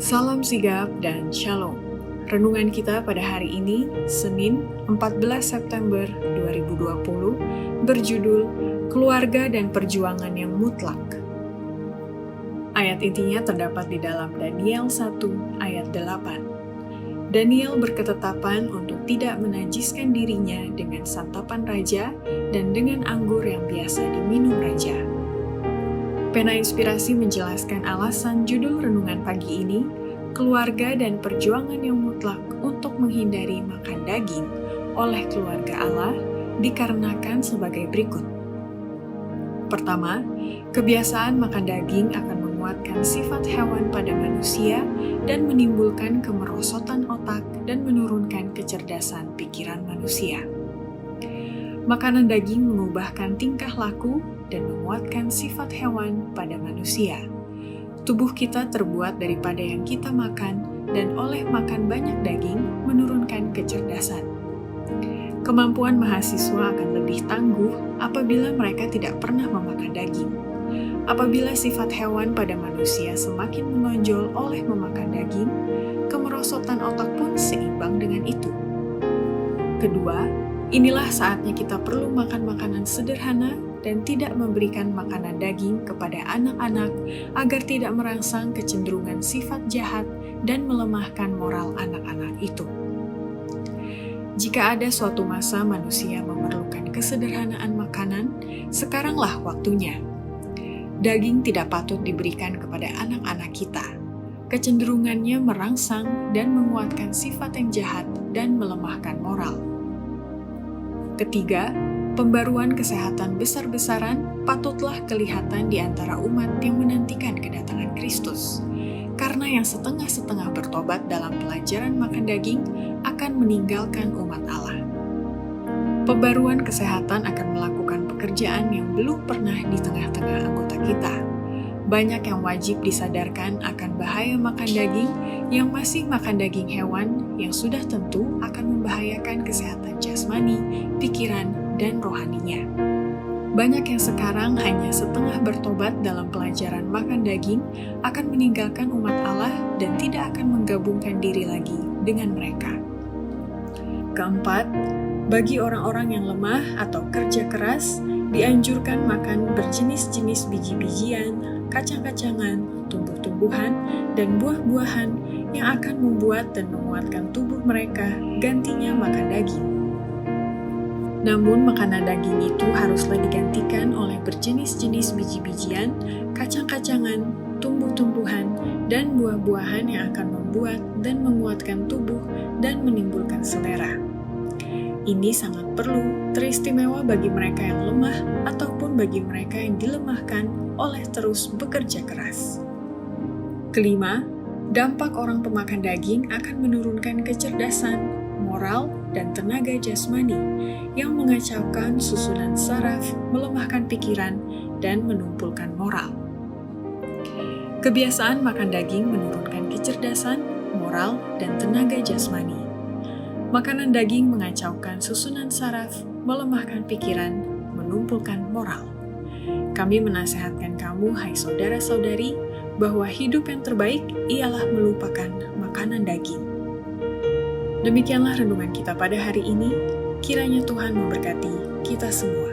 Salam sigap dan shalom. Renungan kita pada hari ini, Senin 14 September 2020, berjudul Keluarga dan Perjuangan yang Mutlak. Ayat intinya terdapat di dalam Daniel 1 ayat 8. Daniel berketetapan untuk tidak menajiskan dirinya dengan santapan raja dan dengan anggur yang biasa diminum raja. Pena Inspirasi menjelaskan alasan judul renungan pagi ini, Keluarga dan Perjuangan yang Mutlak untuk menghindari makan daging oleh keluarga Allah dikarenakan sebagai berikut. Pertama, kebiasaan makan daging akan menguatkan sifat hewan pada manusia dan menimbulkan kemerosotan otak dan menurunkan kecerdasan pikiran manusia. Makanan daging mengubahkan tingkah laku dan menguatkan sifat hewan pada manusia. Tubuh kita terbuat daripada yang kita makan, dan oleh makan banyak daging menurunkan kecerdasan. Kemampuan mahasiswa akan lebih tangguh apabila mereka tidak pernah memakan daging. Apabila sifat hewan pada manusia semakin menonjol oleh memakan daging, kemerosotan otak pun seimbang dengan itu. Kedua, inilah saatnya kita perlu makan makanan sederhana dan tidak memberikan makanan daging kepada anak-anak agar tidak merangsang kecenderungan sifat jahat dan melemahkan moral anak-anak itu. Jika ada suatu masa manusia memerlukan kesederhanaan makanan, sekaranglah waktunya. Daging tidak patut diberikan kepada anak-anak kita. Kecenderungannya merangsang dan menguatkan sifat yang jahat dan melemahkan moral. Ketiga, pembaruan kesehatan besar-besaran patutlah kelihatan di antara umat yang menantikan kedatangan Kristus. Karena yang setengah-setengah bertobat dalam pelajaran makan daging akan meninggalkan umat Allah. Pembaruan kesehatan akan melakukan pekerjaan yang belum pernah di tengah-tengah anggota kita. Banyak yang wajib disadarkan akan bahaya makan daging yang masih makan daging hewan yang sudah tentu akan membahayakan kesehatan jasmani, pikiran, dan rohaninya. Banyak yang sekarang hanya setengah bertobat dalam pelajaran makan daging akan meninggalkan umat Allah dan tidak akan menggabungkan diri lagi dengan mereka. Keempat, bagi orang-orang yang lemah atau kerja keras, dianjurkan makan berjenis-jenis biji-bijian, kacang-kacangan, tumbuh-tumbuhan, dan buah-buahan yang akan membuat dan menguatkan tubuh mereka, gantinya makan daging. Namun, makanan daging itu haruslah digantikan oleh berjenis-jenis biji-bijian, kacang-kacangan, tumbuh-tumbuhan, dan buah-buahan yang akan membuat dan menguatkan tubuh dan menimbulkan selera. Ini sangat perlu, teristimewa bagi mereka yang lemah ataupun bagi mereka yang dilemahkan oleh terus bekerja keras. Kelima, dampak orang pemakan daging akan menurunkan kecerdasan, moral, dan tenaga jasmani yang mengacaukan susunan saraf, melemahkan pikiran, dan menumpulkan moral. Kebiasaan makan daging menurunkan kecerdasan, moral, dan tenaga jasmani. Makanan daging mengacaukan susunan saraf, melemahkan pikiran, menumpulkan moral. Kami menasehatkan kamu, hai saudara-saudari, bahwa hidup yang terbaik ialah melupakan makanan daging. Demikianlah renungan kita pada hari ini. Kiranya Tuhan memberkati kita semua.